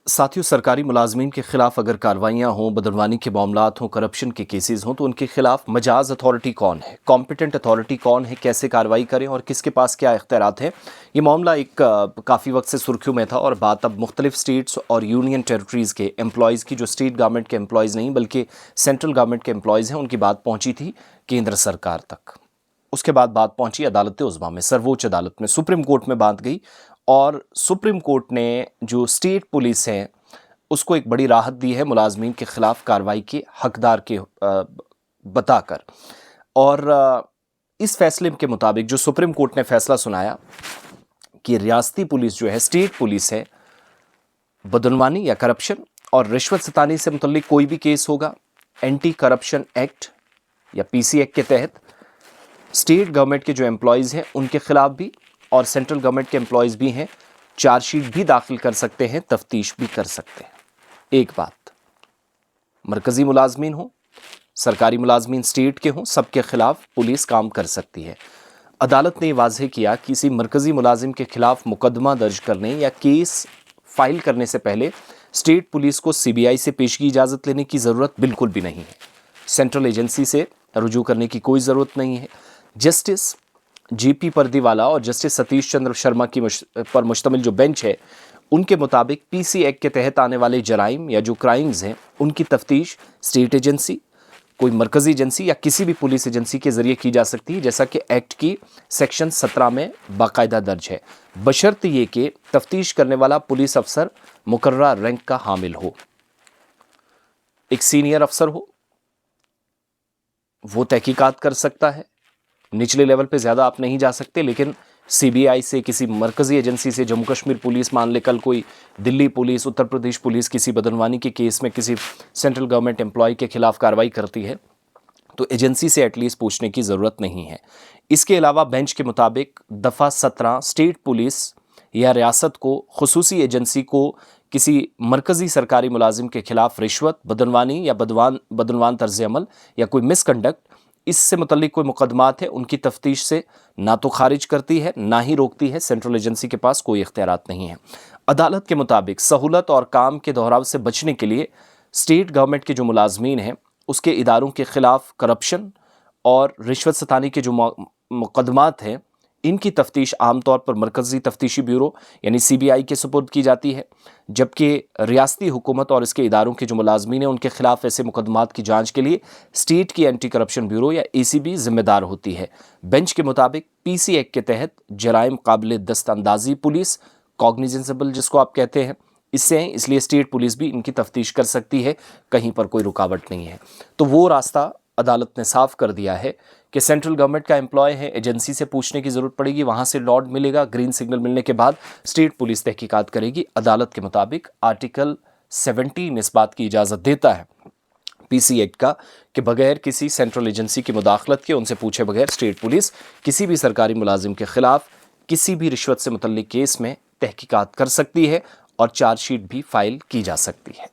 साथियों, सरकारी मुलाजमीन के खिलाफ अगर कार्रवाइयाँ हों, बदनवानी के मामलात हों, करप्शन के केसेस हों, तो उनके खिलाफ मजाज अथॉरिटी कौन है, कॉम्पिटेंट अथॉरिटी कौन है, कैसे कार्रवाई करें और किसके पास क्या इख्तियारात हैं। ये मामला एक काफ़ी वक्त से सुर्खियों में था और बात अब मुख्तलिफ स्टेट्स और यूनियन टेरिटरीज़ के एम्प्लॉयज़ की, जो स्टेट गवर्नमेंट के एम्प्लॉयज़ नहीं बल्कि सेंट्रल गवर्नमेंट के एम्प्लॉयज़ हैं, उनकी बात पहुँची थी केंद्र सरकार तक। उसके बाद बात पहुंची अदालत उज़्मा में, सर्वोच्च अदालत में, सुप्रीम कोर्ट में बात गई और सुप्रीम कोर्ट ने जो स्टेट पुलिस है उसको एक बड़ी राहत दी है मुलाजमीन के खिलाफ कार्रवाई के हकदार के बताकर। और इस फैसले के मुताबिक जो सुप्रीम कोर्ट ने फैसला सुनाया कि रियासती पुलिस जो है, स्टेट पुलिस है, बदनवानी या करप्शन और रिश्वत सतानी से मुतल्लिक कोई भी केस होगा, एंटी करप्शन एक्ट या पीसी एक्ट के तहत स्टेट गवर्नमेंट के जो एम्प्लॉयज़ हैं उनके खिलाफ भी और सेंट्रल गवर्नमेंट के एम्प्लॉयज़ भी हैं, चार्जशीट भी दाखिल कर सकते हैं, तफ्तीश भी कर सकते हैं। एक बात, मरकजी मुलाजमीन हो, सरकारी मुलाजमीन स्टेट के हों, सबके खिलाफ पुलिस काम कर सकती है। अदालत ने वाज़ेह किया कि किसी मरकजी मुलाजिम के खिलाफ मुकदमा दर्ज करने या केस फाइल करने से पहले स्टेट पुलिस को सीबीआई से पेशगी इजाज़त लेने की ज़रूरत बिल्कुल भी नहीं है। सेंट्रल एजेंसी से रुजू करने की कोई ज़रूरत नहीं है। जस्टिस जीपी पर्दीवाला और जस्टिस सतीश चंद्र शर्मा की पर मुश्तमिल जो बेंच है, उनके मुताबिक पीसी एक्ट के तहत आने वाले जराइम या जो क्राइम्स हैं उनकी तफ्तीश स्टेट एजेंसी, कोई मरकजी एजेंसी या किसी भी पुलिस एजेंसी के जरिए की जा सकती है, जैसा कि एक्ट की सेक्शन 17 में बाकायदा दर्ज है, बशर्ते ये कि तफ्तीश करने वाला पुलिस अफसर मुकर्ररा रैंक का हामिल हो, एक सीनियर अफसर हो, वो तहकीकात कर सकता है। निचले लेवल पे ज़्यादा आप नहीं जा सकते, लेकिन सीबीआई से, किसी मरकज़ी एजेंसी से, जम्मू कश्मीर पुलिस मान ले, कल कोई दिल्ली पुलिस, उत्तर प्रदेश पुलिस किसी बदनवानी के केस में किसी सेंट्रल गवर्नमेंट एम्प्लॉय के खिलाफ कार्रवाई करती है तो एजेंसी से एटलीस्ट पूछने की ज़रूरत नहीं है। इसके अलावा बेंच के मुताबिक दफ़ा 17 स्टेट पुलिस या रियासत को, खुसूसी एजेंसी को किसी मरकज़ी सरकारी मुलाजिम के खिलाफ रिश्वत, बदनवानी या बदनवान तर्ज अमल या कोई मिसकंडक्ट, इससे मुतल्लिक कोई मुकदमात है, उनकी तफ्तीश से ना तो खारिज करती है ना ही रोकती है। सेंट्रल एजेंसी के पास कोई इख्तियारात नहीं है। अदालत के मुताबिक सहूलत और काम के दोहराव से बचने के लिए स्टेट गवर्नमेंट के जो मुलाजमीन हैं उसके इदारों के खिलाफ करप्शन और रिश्वत सतानी के जो मुकदमात हैं, इनकी तफ्तीश आमतौर पर मरकज़ी तफ्तीशी ब्यूरो यानी सीबीआई के सुपुर्द की जाती है, जबकि रियासती हुकूमत और इसके इदारों के जो मुलाजमीन हैं उनके खिलाफ ऐसे मुकदमात की जांच के लिए स्टेट की एंटी करप्शन ब्यूरो या एसीबी जिम्मेदार होती है। बेंच के मुताबिक पीसी एक्ट के तहत जराइम काबिल दस्तअंदाजी पुलिस, कॉग्निजेंसिबल जिसको आप कहते हैं, इससे हैं, इसलिए स्टेट पुलिस भी इनकी तफ्तीश कर सकती है, कहीं पर कोई रुकावट नहीं है। तो वो रास्ता अदालत ने साफ कर दिया है कि सेंट्रल गवर्नमेंट का एम्प्लॉय है, एजेंसी से पूछने की ज़रूरत पड़ेगी, वहाँ से नोट मिलेगा, ग्रीन सिग्नल मिलने के बाद स्टेट पुलिस तहकीकात करेगी। अदालत के मुताबिक आर्टिकल 17 इस बात की इजाज़त देता है पीसी एक्ट का कि बगैर किसी सेंट्रल एजेंसी की मुदाखलत के, उनसे पूछे बगैर स्टेट पुलिस किसी भी सरकारी मुलाजिम के खिलाफ किसी भी रिश्वत से मुतल्लिक केस में तहकीकात कर सकती है और चार्जशीट भी फाइल की जा सकती है।